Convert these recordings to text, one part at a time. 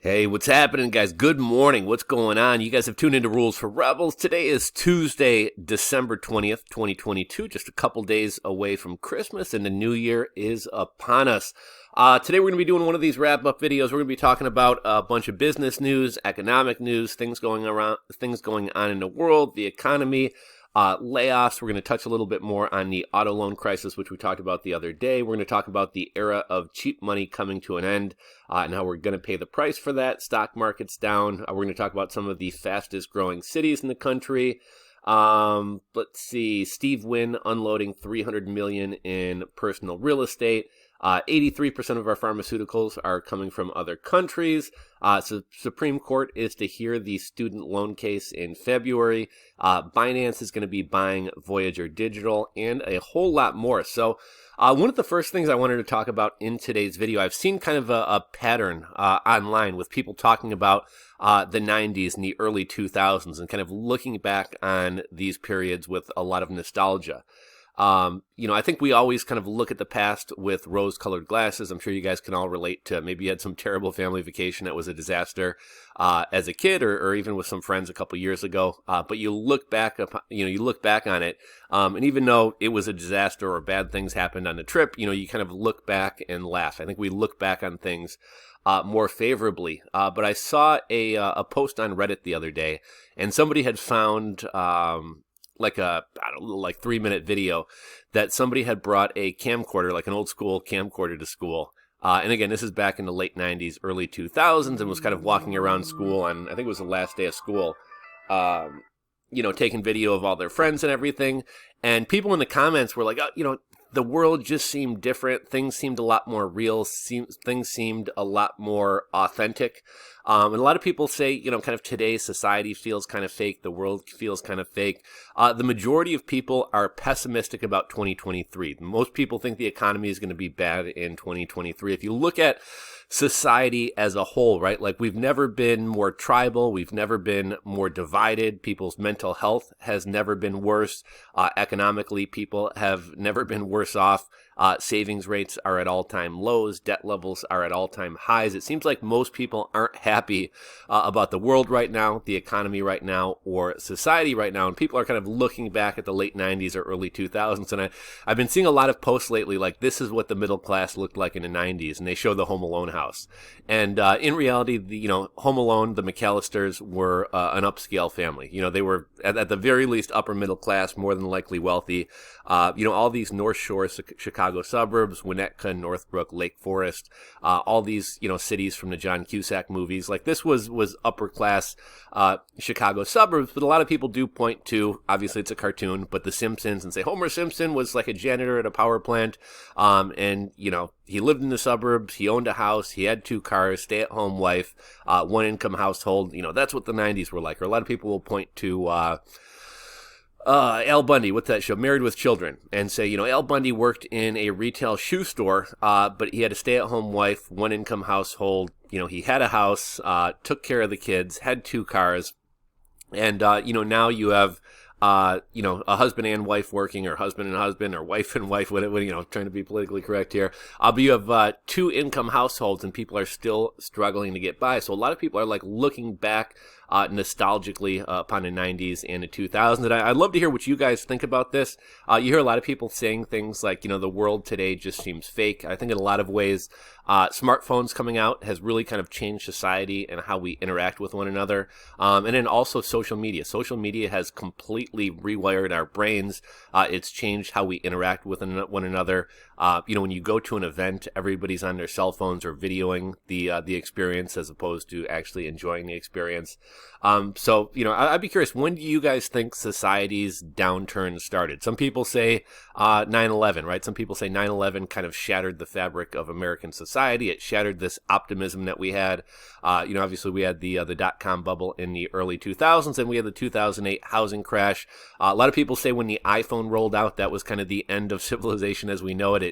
Hey, what's happening, guys? Good morning. What's going on? You guys have tuned into Rules for Rebels. Today is Tuesday, December 20th, 2022, just a couple days away from Christmas, and the new year is upon us. Today we're going to be doing one of these wrap-up videos. We're going to be talking about a bunch of business news, economic news, things going on in the world, the economy, layoffs. We're going to touch a little bit more on the auto loan crisis, which we talked about the other day. We're going to talk about the era of cheap money coming to an end, and how we're going to pay the price for that. Stock market's down. We're going to talk about some of the fastest growing cities in the country. Let's see. Steve Wynn unloading $300 million in personal real estate. 83% of our pharmaceuticals are coming from other countries. So Supreme Court is to hear the student loan case in February. Binance is going to be buying Voyager Digital and a whole lot more. So one of the first things I wanted to talk about in today's video, I've seen kind of a pattern online with people talking about the 90s and the early 2000s and kind of looking back on these periods with a lot of nostalgia. I think we always kind of look at the past with rose-colored glasses. I'm sure you guys can all relate to maybe you had some terrible family vacation that was a disaster as a kid, or even with some friends a couple years ago. But you look back on it, and even though it was a disaster or bad things happened on the trip, you kind of look back and laugh. I think we look back on things more favorably. But I saw a post on Reddit the other day, and somebody had found like a 3-minute video that somebody had brought a camcorder, like an old school camcorder, to school. And again, this is back in the late 90s, early 2000s, and was kind of walking around school on, I think it was the last day of school, taking video of all their friends and everything. And people in the comments were like, the world just seemed different. Things seemed a lot more real. Things seemed a lot more authentic. And a lot of people say, kind of today's society feels kind of fake. The world feels kind of fake. The majority of people are pessimistic about 2023. Most people think the economy is going to be bad in 2023. If you look at society as a whole, right? Like, we've never been more tribal. We've never been more divided. People's mental health has never been worse. Economically, people have never been worse off. Savings rates are at all-time lows. Debt levels are at all-time highs. It seems like most people aren't happy about the world right now, the economy right now, or society right now. And people are kind of looking back at the late 90s or early 2000s. And I've been seeing a lot of posts lately like, this is what the middle class looked like in the 90s. And they show the Home Alone house. And in reality, Home Alone, the McAllisters were an upscale family. They were at the very least upper middle class, more than likely wealthy. All these North Shore Chicago suburbs, Winnetka, Northbrook, Lake Forest, all these, cities from the John Cusack movies. Like, this was upper class Chicago suburbs, but a lot of people do point to, obviously it's a cartoon, but The Simpsons, and say Homer Simpson was like a janitor at a power plant. And he lived in the suburbs, he owned a house, he had 2 cars, stay-at-home wife, one-income household. That's what the 90s were like. Or a lot of people will point to Al Bundy, what's that show? Married with Children, and say, Al Bundy worked in a retail shoe store, but he had a stay-at-home wife, one-income household. He had a house, took care of the kids, had 2 cars, and now you have a husband and wife working, or husband and husband, or wife and wife, trying to be politically correct here. But you have 2 income households, and people are still struggling to get by. So a lot of people are like looking back nostalgically upon the 90s and the 2000s. And I'd love to hear what you guys think about this. You hear a lot of people saying things like, the world today just seems fake. I think in a lot of ways, smartphones coming out has really kind of changed society and how we interact with one another. And then also social media. Social media has completely rewired our brains. It's changed how we interact with one another. When you go to an event, everybody's on their cell phones or videoing the experience as opposed to actually enjoying the experience. I'd be curious, when do you guys think society's downturn started? Some people say 9/11, right? Some people say 9/11 kind of shattered the fabric of American society. It shattered this optimism that we had. Obviously we had the dot-com bubble in the early 2000s, and we had the 2008 housing crash. A lot of people say when the iPhone rolled out, that was kind of the end of civilization as we know it.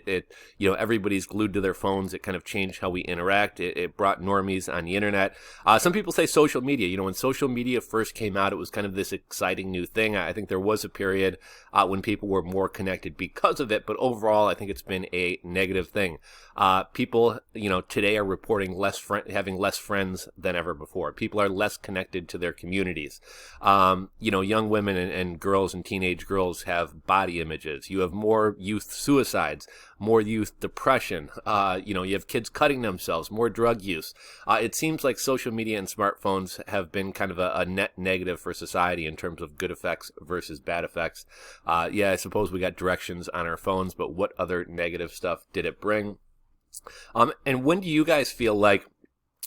Everybody's glued to their phones. It kind of changed how we interact. It brought normies on the internet. Some people say social media. When social media first came out, it was kind of this exciting new thing. I think there was a period when people were more connected because of it, but overall, I think it's been a negative thing. People, today are reporting having less friends than ever before. People are less connected to their communities. Young women and girls and teenage girls have body images. You have more youth suicides, more youth depression. You have kids cutting themselves, more drug use. It seems like social media and smartphones have been kind of a net negative for society in terms of good effects versus bad effects. I suppose we got directions on our phones, but what other negative stuff did it bring? And when do you guys feel like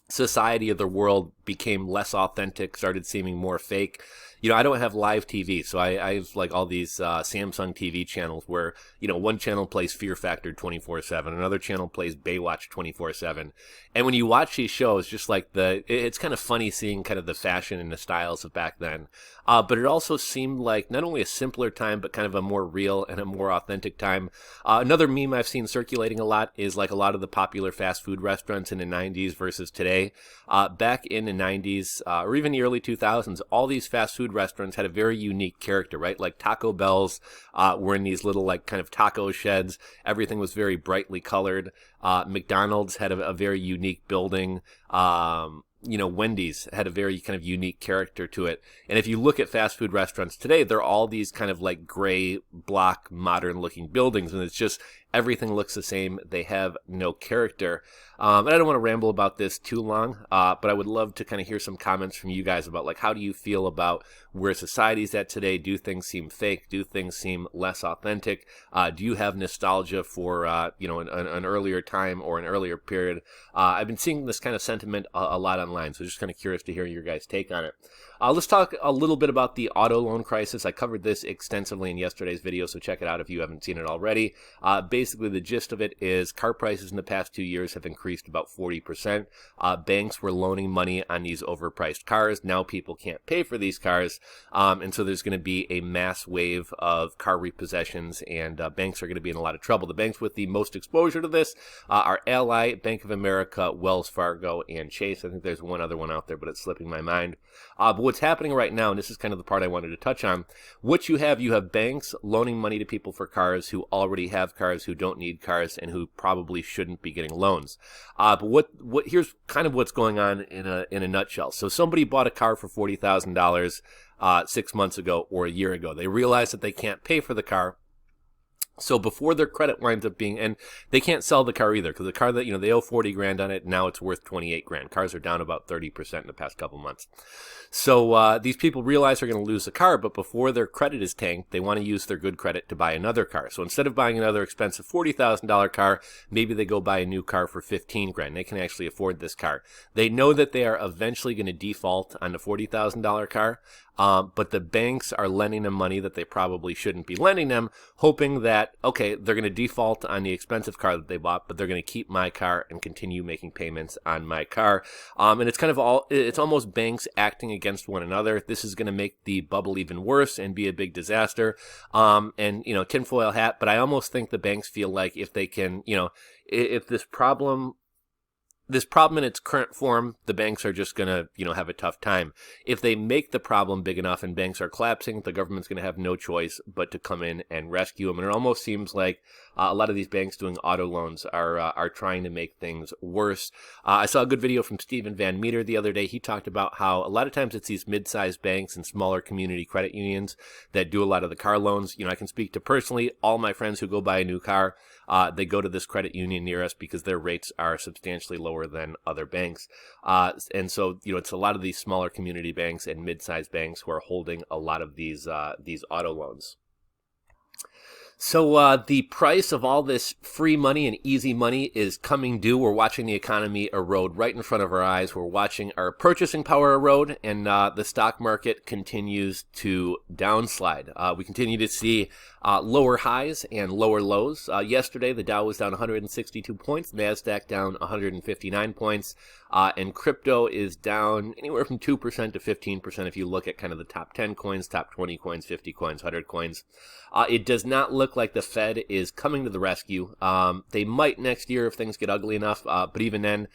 society of the world became less authentic, started seeming more fake? I don't have live TV, so I have like all these Samsung TV channels where, one channel plays Fear Factor 24/7, another channel plays Baywatch 24/7. And when you watch these shows, just like it's kind of funny seeing kind of the fashion and the styles of back then. But it also seemed like not only a simpler time, but kind of a more real and a more authentic time. Another meme I've seen circulating a lot is like a lot of the popular fast food restaurants in the 90s versus today. Back in the 90s, or even the early 2000s, all these fast food restaurants had a very unique character, right? Like Taco Bell's were in these little like kind of taco sheds. Everything was very brightly colored. McDonald's had a very unique building. Wendy's had a very kind of unique character to it. And if you look at fast food restaurants today, they're all these kind of like gray block modern looking buildings, and it's just everything looks the same. They have no character. And I don't want to ramble about this too long, but I would love to kind of hear some comments from you guys about like, how do you feel about where society's at today? Do things seem fake? Do things seem less authentic? Do you have nostalgia for, an earlier time or an earlier period? I've been seeing this kind of sentiment a lot online, so just kind of curious to hear your guys' take on it. Let's talk a little bit about the auto loan crisis. I covered this extensively in yesterday's video, so check it out if you haven't seen it already. Basically, the gist of it is car prices in the past 2 years have increased about 40%. Banks were loaning money on these overpriced cars. Now people can't pay for these cars, and so there's going to be a mass wave of car repossessions, and banks are going to be in a lot of trouble. The banks with the most exposure to this are Ally, Bank of America, Wells Fargo, and Chase. I think there's one other one out there, but it's slipping my mind. But what's happening right now, and this is kind of the part I wanted to touch on, you have banks loaning money to people for cars who already have cars, who don't need cars, and who probably shouldn't be getting loans. But here's kind of what's going on in a nutshell. So somebody bought a car for $40,000 6 months ago or a year ago. They realize that they can't pay for the car. So before their credit winds up and they can't sell the car either, because the car that, they owe 40 grand on it, now it's worth 28 grand. Cars are down about 30% in the past couple months. So these people realize they're going to lose the car, but before their credit is tanked, they want to use their good credit to buy another car. So instead of buying another expensive $40,000 car, maybe they go buy a new car for 15 grand. They can actually afford this car. They know that they are eventually going to default on the $40,000 car. But the banks are lending them money that they probably shouldn't be lending them, hoping that, okay, they're going to default on the expensive car that they bought, but they're going to keep my car and continue making payments on my car. And it's it's almost banks acting against one another. This is going to make the bubble even worse and be a big disaster. Tinfoil hat, but I almost think the banks feel like if they can, if this problem in its current form, the banks are just going to, have a tough time. If they make the problem big enough and banks are collapsing, the government's going to have no choice but to come in and rescue them. And it almost seems like a lot of these banks doing auto loans are trying to make things worse. I saw a good video from Stephen Van Meter the other day. He talked about how a lot of times it's these mid-sized banks and smaller community credit unions that do a lot of the car loans. I can speak to personally all my friends who go buy a new car. They go to this credit union near us because their rates are substantially lower than other banks. And so, it's a lot of these smaller community banks and mid-sized banks who are holding a lot of these auto loans. So the price of all this free money and easy money is coming due. We're watching the economy erode right in front of our eyes. We're watching our purchasing power erode, and the stock market continues to downslide. We continue to see lower highs and lower lows. Yesterday, the Dow was down 162 points, NASDAQ down 159 points, and crypto is down anywhere from 2% to 15% if you look at kind of the top 10 coins, top 20 coins, 50 coins, 100 coins. It does not look look like the Fed is coming to the rescue. They might next year if things get ugly enough, but even then,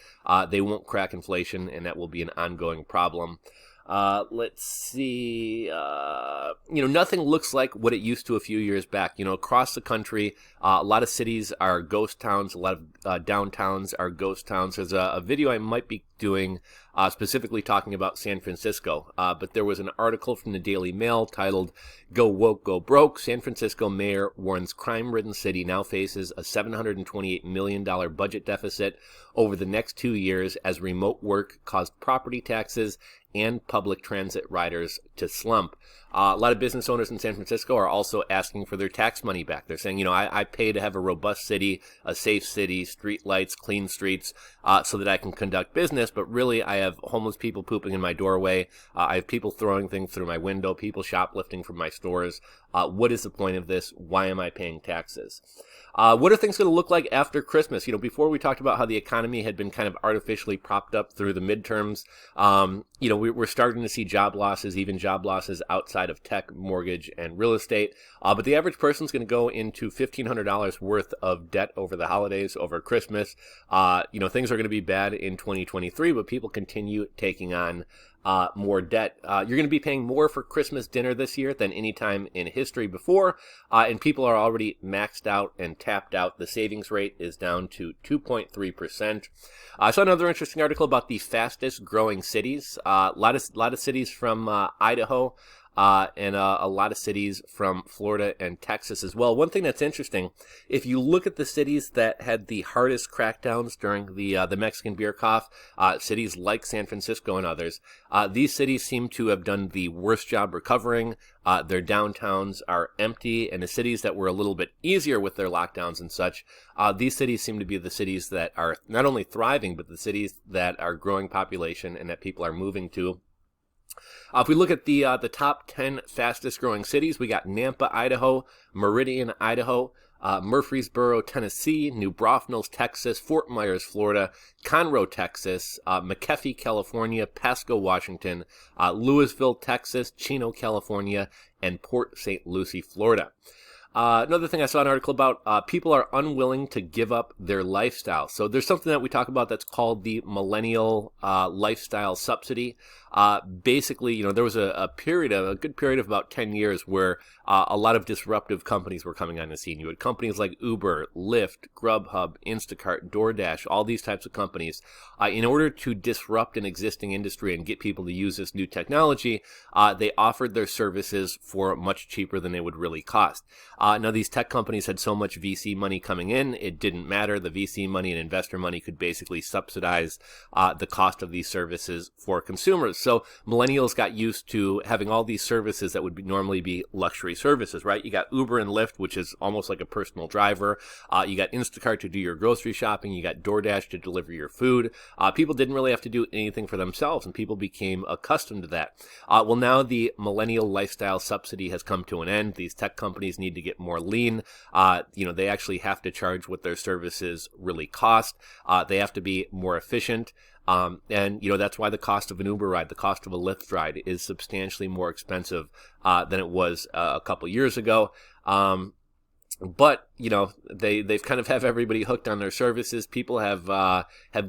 they won't crack inflation, and that will be an ongoing problem. Let's see. Nothing looks like what it used to a few years back. Across the country, a lot of cities are ghost towns. A lot of downtowns are ghost towns. There's a video I might be doing specifically talking about San Francisco. But there was an article from the Daily Mail titled "Go Woke, Go Broke." San Francisco mayor warns crime-ridden city now faces a $728 million budget deficit over the next 2 years as remote work caused property taxes and public transit riders to slump. A lot of business owners in San Francisco are also asking for their tax money back. They're saying, I pay to have a robust city, a safe city, street lights, clean streets, so that I can conduct business. But really, I have homeless people pooping in my doorway. I have people throwing things through my window, people shoplifting from my stores. What is the point of this? Why am I paying taxes? What are things going to look like after Christmas? Before we talked about how the economy had been kind of artificially propped up through the midterms. We're starting to see job losses, even job losses outside of tech, mortgage, and real estate. But the average person's going to go into $1,500 worth of debt over the holidays, over Christmas. Things are going to be bad in 2023, but people continue taking on more debt. You're going to be paying more for Christmas dinner this year than any time in history before, and people are already maxed out and tapped out. The savings rate is down to 2.3%. I saw another interesting article about the fastest growing cities. A lot of cities from Idaho. And a lot of cities from Florida and Texas as well. One thing that's interesting, if you look at the cities that had the hardest crackdowns during the Mexican beer cough, cities like San Francisco and others, these cities seem to have done the worst job recovering. Their downtowns are empty, and the cities that were a little bit easier with their lockdowns and such, these cities seem to be the cities that are not only thriving, but the cities that are growing population and that people are moving to. If we look at the top 10 fastest growing cities, we got Nampa, Idaho, Meridian, Idaho, Murfreesboro, Tennessee, New Braunfels, Texas, Fort Myers, Florida, Conroe, Texas, McAfee, California, Pasco, Washington, Louisville, Texas, Chino, California, and Port St. Lucie, Florida. Another thing I saw an article about, people are unwilling to give up their lifestyle. So there's something that we talk about that's called the millennial lifestyle subsidy. Basically, there was a good period of about 10 years where a lot of disruptive companies were coming on the scene. You had companies like Uber, Lyft, Grubhub, Instacart, DoorDash, all these types of companies. In order to disrupt an existing industry and get people to use this new technology, they offered their services for much cheaper than they would really cost. Now, these tech companies had so much VC money coming in, it didn't matter. The VC money and investor money could basically subsidize the cost of these services for consumers. So millennials got used to having all these services that would normally be luxury services, right? You got Uber and Lyft, which is almost like a personal driver. You got Instacart to do your grocery shopping. You got DoorDash to deliver your food. People didn't really have to do anything for themselves, and people became accustomed to that. Well, now the millennial lifestyle subsidy has come to an end. These tech companies need to get more lean. They actually have to charge what their services really cost. They have to be more efficient. That's why the cost of an Uber ride, the cost of a Lyft ride is substantially more expensive than it was a couple years ago. But they've kind of have everybody hooked on their services. People have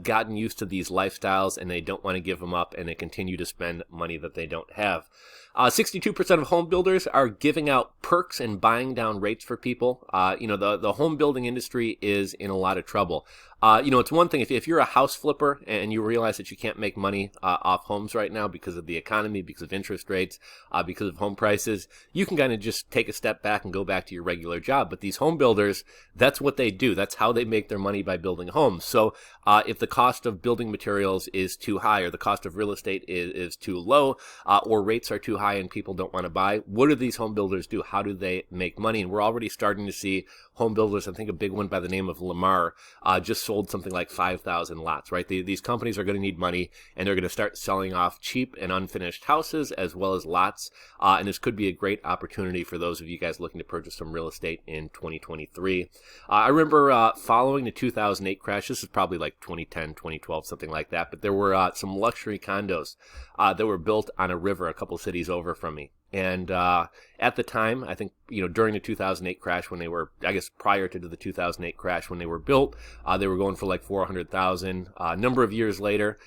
gotten used to these lifestyles, and they don't want to give them up, and they continue to spend money that they don't have. 62% of home builders are giving out perks and buying down rates for people. The home building industry is in a lot of trouble. It's one thing if you're a house flipper and you realize that you can't make money off homes right now because of the economy, because of interest rates, because of home prices, you can kind of just take a step back and go back to your regular job. But these home builders, that's what they do. That's how they make their money, by building homes. So if the cost of building materials is too high, or the cost of real estate is too low, or rates are too high and people don't want to buy, what do these home builders do? How do they make money? And we're already starting to see home builders. I think a big one by the name of Lamar just sold something like 5,000 lots, right? These companies are going to need money, and they're going to start selling off cheap and unfinished houses as well as lots. And this could be a great opportunity for those of you guys looking to purchase some real estate in 2023. I remember following the 2008 crash. This is probably like 2010, 2012, something like that. But there were some luxury condos that were built on a river a couple cities over from me. And at the time, I think, during the 2008 crash when they were, I guess prior to the 2008 crash when they were built, they were going for like 400,000. A number of years later,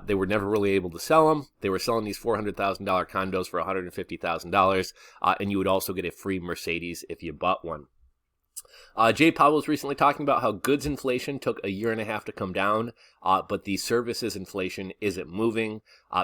they were never really able to sell them. They were selling these $400,000 condos for $150,000, and you would also get a free Mercedes if you bought one. Jay Powell was recently talking about how goods inflation took a year and a half to come down, but the services inflation isn't moving.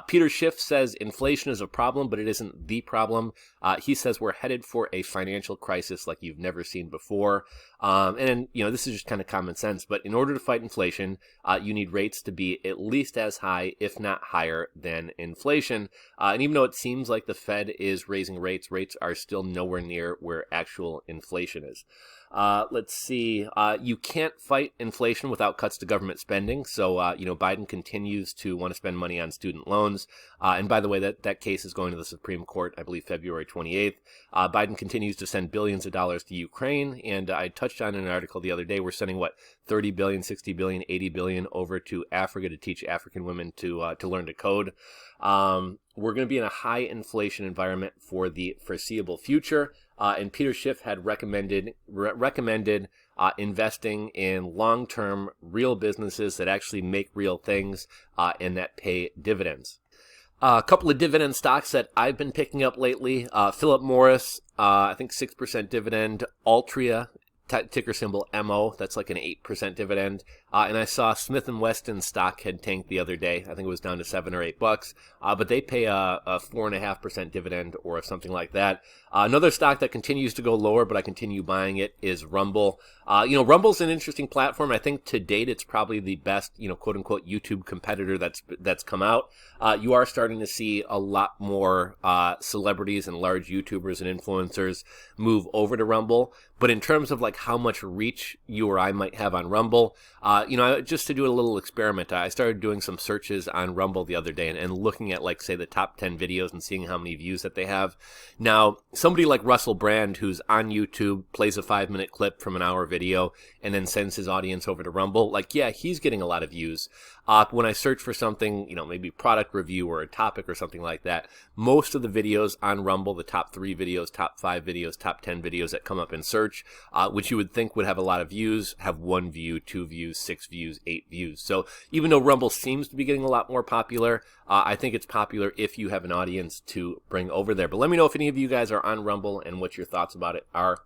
Peter Schiff says inflation is a problem, but it isn't the problem. He says we're headed for a financial crisis like you've never seen before. And this is just kind of common sense, but in order to fight inflation, you need rates to be at least as high, if not higher, than inflation. And even though it seems like the Fed is raising rates, rates are still nowhere near where actual inflation is. Let's see. You can't fight inflation without cuts to government spending. So, Biden continues to want to spend money on student loans. And by the way, that case is going to the Supreme Court, I believe, February 28th. Biden continues to send billions of dollars to Ukraine. And I touched on in an article the other day, we're sending, 30 billion, 60 billion, 80 billion over to Africa to teach African women to learn to code. We're going to be in a high inflation environment for the foreseeable future. And Peter Schiff had recommended investing in long-term real businesses that actually make real things and that pay dividends. A couple of dividend stocks that I've been picking up lately. Philip Morris, I think 6% dividend. Altria, ticker symbol MO, that's like an 8% dividend. And I saw Smith & Wesson stock had tanked the other day. I think it was down to $7 or $8. But they pay a 4.5% dividend or something like that. Another stock that continues to go lower, but I continue buying it, is Rumble. Rumble's an interesting platform. I think to date it's probably the best, quote unquote YouTube competitor that's come out. You are starting to see a lot more celebrities and large YouTubers and influencers move over to Rumble. But in terms of like how much reach you or I might have on Rumble, just to do a little experiment, I started doing some searches on Rumble the other day and looking at, like, say, the top 10 videos and seeing how many views that they have. Now, somebody like Russell Brand, who's on YouTube, plays a 5-minute clip from an hour video and then sends his audience over to Rumble, he's getting a lot of views. When I search for something, maybe product review or a topic or something like that, most of the videos on Rumble, the top 3 videos, top 5 videos, top 10 videos that come up in search, which you would think would have a lot of views, have 1 view, 2 views, 6 views, 8 views. So even though Rumble seems to be getting a lot more popular, I think it's popular if you have an audience to bring over there. But let me know if any of you guys are on Rumble and what your thoughts about it are.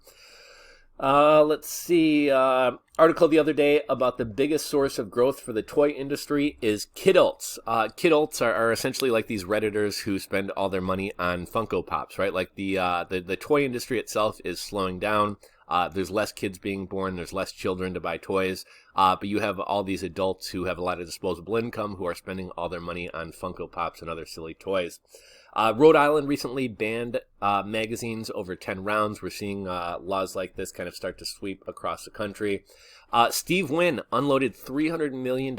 Let's see. Article the other day about the biggest source of growth for the toy industry is kidults. Kidults are essentially like these Redditors who spend all their money on Funko Pops, right? Like the toy industry itself is slowing down. There's less kids being born. There's less children to buy toys. But you have all these adults who have a lot of disposable income who are spending all their money on Funko Pops and other silly toys. Rhode Island recently banned magazines over 10 rounds. We're seeing laws like this kind of start to sweep across the country. Steve Wynn unloaded $300 million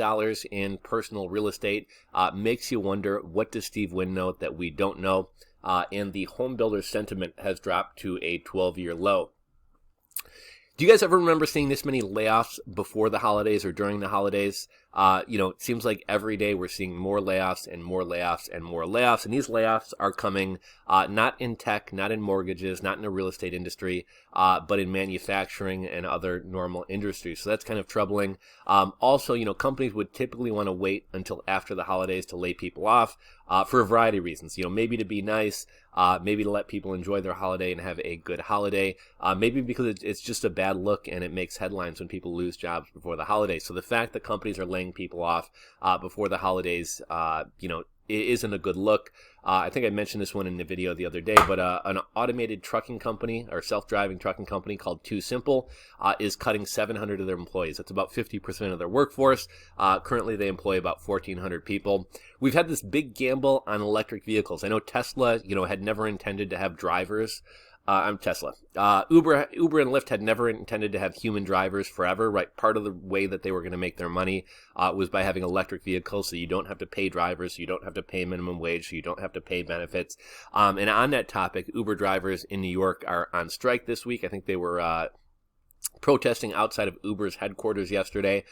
in personal real estate. Makes you wonder, what does Steve Wynn know that we don't know? And the home builder sentiment has dropped to a 12-year low. Do you guys ever remember seeing this many layoffs before the holidays or during the holidays? It seems like every day we're seeing more layoffs and more layoffs and more layoffs. And these layoffs are coming not in tech, not in mortgages, not in the real estate industry, but in manufacturing and other normal industries. So that's kind of troubling. Also, companies would typically want to wait until after the holidays to lay people off for a variety of reasons. Maybe to be nice, maybe to let people enjoy their holiday and have a good holiday, maybe because it's just a bad look and it makes headlines when people lose jobs before the holidays. So the fact that companies are laying people off before the holidays, it isn't a good look. I think I mentioned this one in the video the other day, but an automated trucking company or self-driving trucking company called Too Simple is cutting 700 of their employees. That's about 50% of their workforce. Currently, they employ about 1,400 people. We've had this big gamble on electric vehicles. I know Tesla, had never intended to have drivers. I'm Tesla. Uber and Lyft had never intended to have human drivers forever, right? Part of the way that they were going to make their money was by having electric vehicles, so you don't have to pay drivers, so you don't have to pay minimum wage, so you don't have to pay benefits. And on that topic, Uber drivers in New York are on strike this week. I think they were protesting outside of Uber's headquarters yesterday,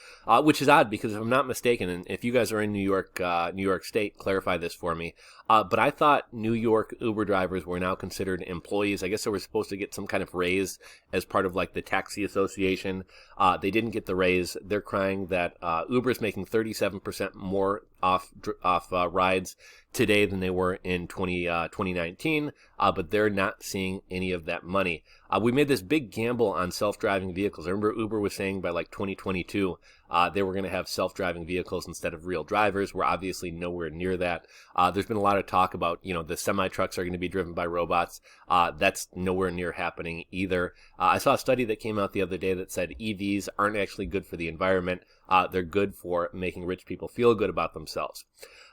which is odd because if I'm not mistaken, and if you guys are in New York State, clarify this for me. But I thought New York Uber drivers were now considered employees. I guess they were supposed to get some kind of raise as part of like the taxi association. They didn't get the raise. They're crying that Uber's making 37% more off rides today than they were in 2019, but they're not seeing any of that money. We made this big gamble on self-driving vehicles. I remember Uber was saying by like 2022 they were going to have self-driving vehicles instead of real drivers. We're obviously nowhere near that. There's been a lot of talk about, the semi-trucks are going to be driven by robots. That's nowhere near happening either. I saw a study that came out the other day that said EVs aren't actually good for the environment. They're good for making rich people feel good about themselves.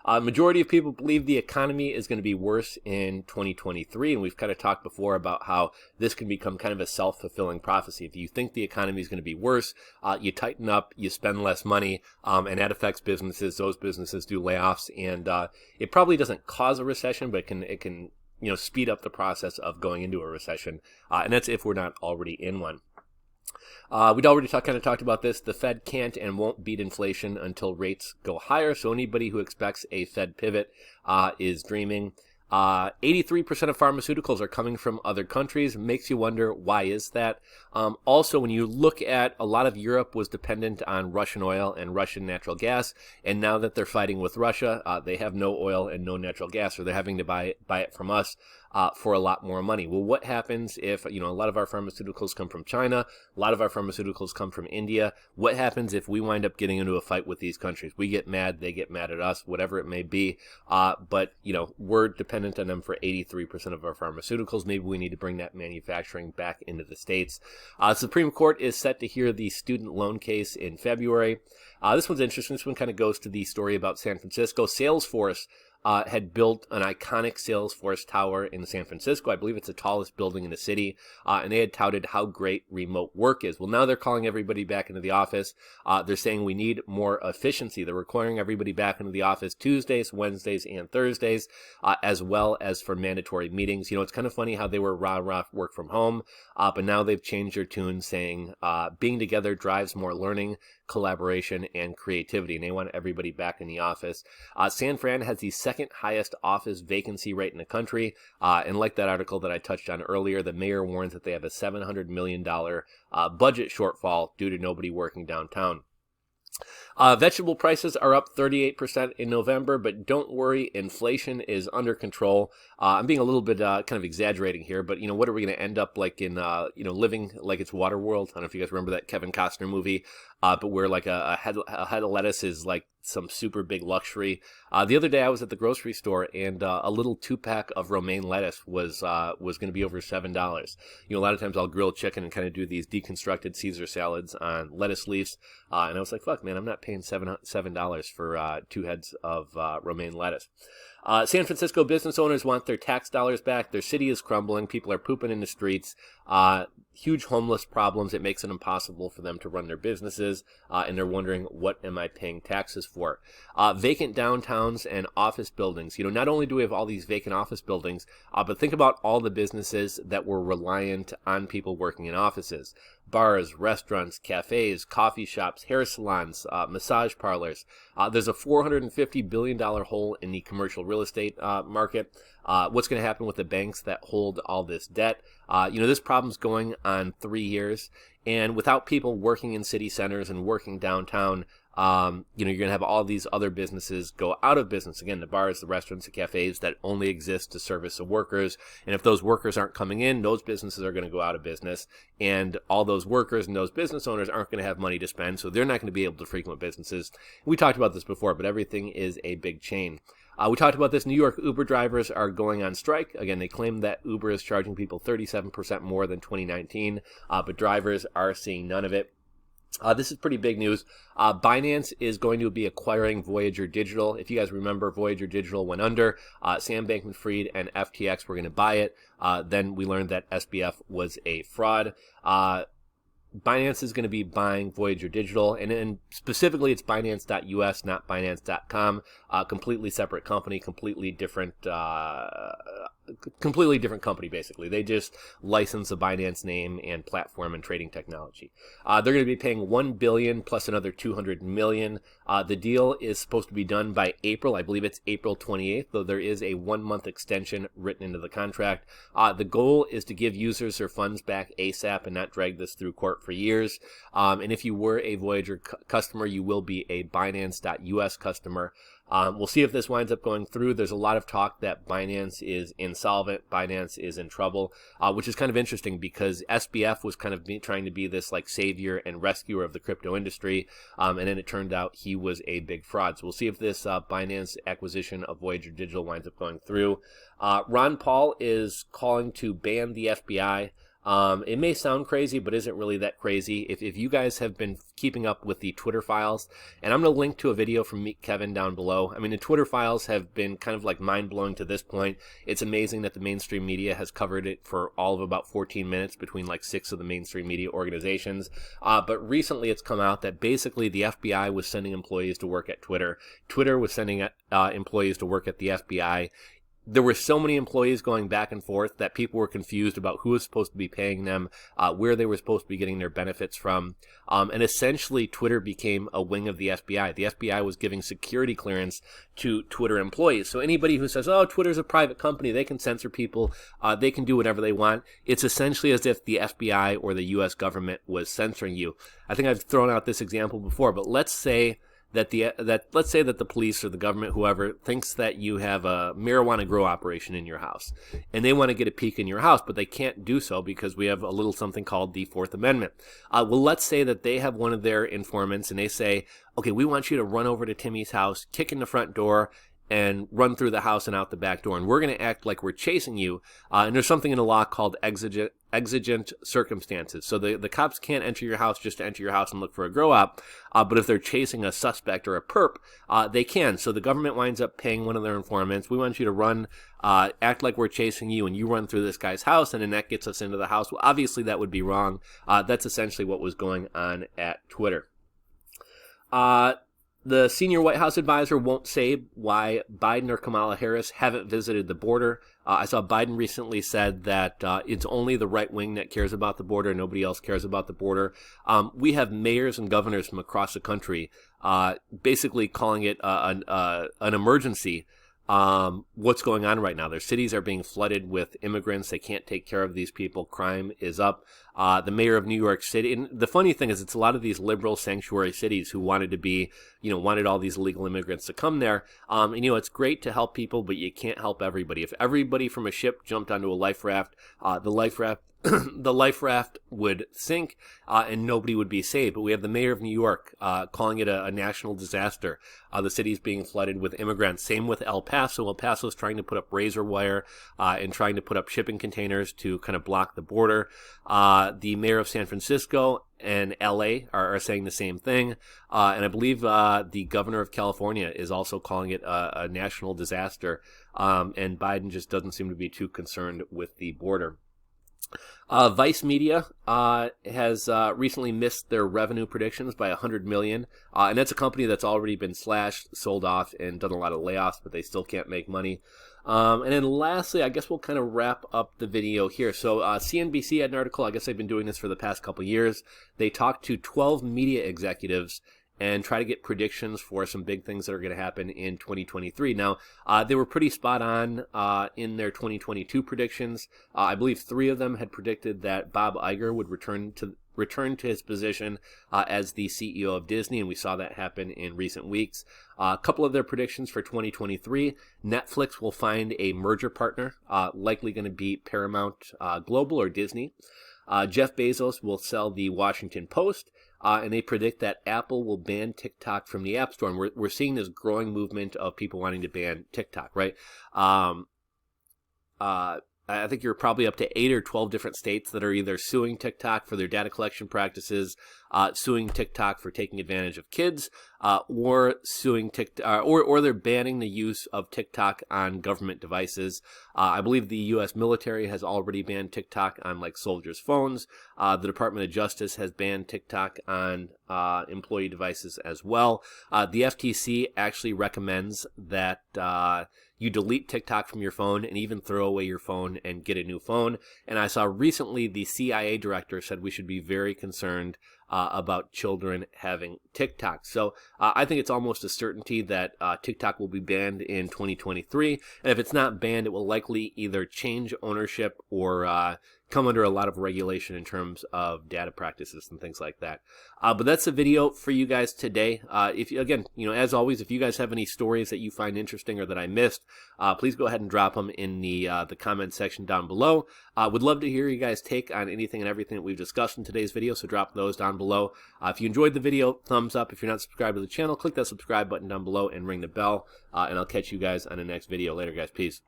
Majority of people believe the economy is going to be worse in 2023, and we've kind of talked before about how this can become kind of a self-fulfilling prophecy. If you think the economy is going to be worse, you tighten up, you spend less money, and that affects businesses. Those businesses do layoffs, and it probably doesn't cause a recession, but it can speed up the process of going into a recession, and that's if we're not already in one. We'd already kind of talked about this. The Fed can't and won't beat inflation until rates go higher. So anybody who expects a Fed pivot is dreaming. 83% of pharmaceuticals are coming from other countries. Makes you wonder, why is that? Also, when you look at a lot of Europe was dependent on Russian oil and Russian natural gas. And now that they're fighting with Russia, they have no oil and no natural gas, so they're having to buy it from us for a lot more money. Well, what happens if, a lot of our pharmaceuticals come from China, a lot of our pharmaceuticals come from India? What happens if we wind up getting into a fight with these countries? We get mad, they get mad at us, whatever it may be. But we're dependent on them for 83% of our pharmaceuticals. Maybe we need to bring that manufacturing back into the States. Supreme Court is set to hear the student loan case in February. This one's interesting. This one kind of goes to the story about San Francisco. Salesforce had built an iconic Salesforce tower in San Francisco. I believe it's the tallest building in the city, and they had touted how great remote work is. Well, now they're calling everybody back into the office. They're saying we need more efficiency. They're requiring everybody back into the office Tuesdays, Wednesdays, and Thursdays, as well as for mandatory meetings. It's kind of funny how they were rah-rah work from home, but now they've changed their tune, saying being together drives more learning, collaboration, and creativity, and they want everybody back in the office. San Fran has the second highest office vacancy rate in the country, and like that article that I touched on earlier, the mayor warns that they have a $700 million budget shortfall due to nobody working downtown. Vegetable prices are up 38% in November, but don't worry, inflation is under control. I'm being a little bit kind of exaggerating here, but what are we going to end up like in living like it's Waterworld? I don't know if you guys remember that Kevin Costner movie, but where like a head of lettuce is like some super big luxury. The other day I was at the grocery store, and a little 2-pack of romaine lettuce was going to be over $7. A lot of times I'll grill chicken and kind of do these deconstructed Caesar salads on lettuce leaves, and I was like, fuck man, I'm not paying $7 for 2 heads of romaine lettuce. San Francisco business owners want their tax dollars back. Their city is crumbling. People are pooping in the streets. Huge homeless problems. It makes it impossible for them to run their businesses, and they're wondering, what am I paying taxes for? Vacant downtowns and office buildings. Not only do we have all these vacant office buildings, but think about all the businesses that were reliant on people working in offices. Bars, restaurants, cafes, coffee shops, hair salons, massage parlors. There's a $450 billion hole in the commercial real estate market. What's going to happen with the banks that hold all this debt? This problem's going on 3 years, and without people working in city centers and working downtown, you're going to have all these other businesses go out of business. Again, the bars, the restaurants, the cafes that only exist to service the workers. And if those workers aren't coming in, those businesses are going to go out of business. And all those workers and those business owners aren't going to have money to spend, so they're not going to be able to frequent businesses. We talked about this before, but everything is a big chain. We talked about this. New York Uber drivers are going on strike. Again, they claim that Uber is charging people 37% more than 2019, but drivers are seeing none of it. This is pretty big news. Binance is going to be acquiring Voyager Digital. If you guys remember, Voyager Digital went under. Sam Bankman-Fried and FTX were going to buy it. Then we learned that SBF was a fraud. Binance is going to be buying Voyager Digital, and specifically it's Binance.us, not Binance.com. Completely separate company, completely different completely different company, basically. They just license the Binance name and platform and trading technology. They're going to be paying $1 billion plus another $200 million. The deal is supposed to be done by April. I believe it's April 28th, though there is a 1-month extension written into the contract. The goal is to give users their funds back ASAP and not drag this through court for years. And if you were a Voyager customer, you will be a Binance.us customer. We'll see if this winds up going through. There's a lot of talk that Binance is insolvent, Binance is in trouble, which is kind of interesting because SBF was kind of trying to be this like savior and rescuer of the crypto industry, and then it turned out he was a big fraud. So we'll see if this Binance acquisition of Voyager Digital winds up going through. Ron Paul is calling to ban the FBI. It may sound crazy, but isn't really that crazy. If you guys have been keeping up with the Twitter files, and I'm going to link to a video from Meet Kevin down below. I mean, the Twitter files have been kind of like mind-blowing to this point. It's amazing that the mainstream media has covered it for all of about 14 minutes between like 6 of the mainstream media organizations. But recently it's come out that basically the FBI was sending employees to work at Twitter. Twitter was sending employees to work at the FBI. There were so many employees going back and forth that people were confused about who was supposed to be paying them, where they were supposed to be getting their benefits from. And essentially, Twitter became a wing of the FBI. The FBI was giving security clearance to Twitter employees. So anybody who says, oh, Twitter's a private company, they can censor people, they can do whatever they want, it's essentially as if the FBI or the U.S. government was censoring you. I think I've thrown out this example before, but let's say that the police or the government, whoever, thinks that you have a marijuana grow operation in your house, and they want to get a peek in your house, but they can't do so because we have a little something called the Fourth Amendment. Well, let's say that they have one of their informants, and they say, okay, we want you to run over to Timmy's house, kick in the front door, and run through the house and out the back door, and we're going to act like we're chasing you. And there's something in the law called exigent circumstances. So the cops can't enter your house just to enter your house and look for a grow-op, but if they're chasing a suspect or a perp, they can. So the government winds up paying one of their informants. We want you to run, act like we're chasing you, and you run through this guy's house, and then that gets us into the house. Well, obviously that would be wrong. That's essentially what was going on at Twitter. The senior White House advisor won't say why Biden or Kamala Harris haven't visited the border. I saw Biden recently said that it's only the right wing that cares about the border. Nobody else cares about the border. We have mayors and governors from across the country basically calling it an emergency. What's going on right now. Their cities are being flooded with immigrants. They can't take care of these people. Crime is up. The mayor of New York City, and the funny thing is it's a lot of these liberal sanctuary cities who wanted all these illegal immigrants to come there. And it's great to help people, but you can't help everybody. If everybody from a ship jumped onto a life raft, the life raft would sink and nobody would be saved. But we have the mayor of New York calling it a national disaster. The city's being flooded with immigrants. Same with El Paso. El Paso's trying to put up razor wire and trying to put up shipping containers to kind of block the border. The mayor of San Francisco and LA are saying the same thing. And I believe the governor of California is also calling it a national disaster. And Biden just doesn't seem to be too concerned with the border. Vice Media has recently missed their revenue predictions by $100 million, and that's a company that's already been slashed, sold off, and done a lot of layoffs, but they still can't make money. And then lastly, I guess we'll kind of wrap up the video here. So CNBC had an article. I guess they've been doing this for the past couple years. They talked to 12 media executives and try to get predictions for some big things that are going to happen in 2023. Now, they were pretty spot on in their 2022 predictions. I believe 3 of them had predicted that Bob Iger would return to his position as the CEO of Disney, and we saw that happen in recent weeks. A couple of their predictions for 2023, Netflix will find a merger partner, likely going to be Paramount Global or Disney. Jeff Bezos will sell the Washington Post. And they predict that Apple will ban TikTok from the App Store. And we're seeing this growing movement of people wanting to ban TikTok, right? I think you're probably up to 8 or 12 different states that are either suing TikTok for their data collection practices, suing TikTok for taking advantage of kids, or suing TikTok, or they're banning the use of TikTok on government devices. I believe the U.S. military has already banned TikTok on like soldiers' phones. The Department of Justice has banned TikTok on employee devices as well. The FTC actually recommends that you delete TikTok from your phone and even throw away your phone and get a new phone. And I saw recently the CIA director said we should be very concerned about children having TikTok. So I think it's almost a certainty that TikTok will be banned in 2023. And if it's not banned, it will likely either change ownership or come under a lot of regulation in terms of data practices and things like that. But that's the video for you guys today. If you, again, as always, if you guys have any stories that you find interesting or that I missed, please go ahead and drop them in the comment section down below. Would love to hear you guys' take on anything and everything that we've discussed in today's video, so drop those down below. If you enjoyed the video, thumbs up. If you're not subscribed to the channel, click that subscribe button down below and ring the bell, and I'll catch you guys on the next video. Later, guys. Peace.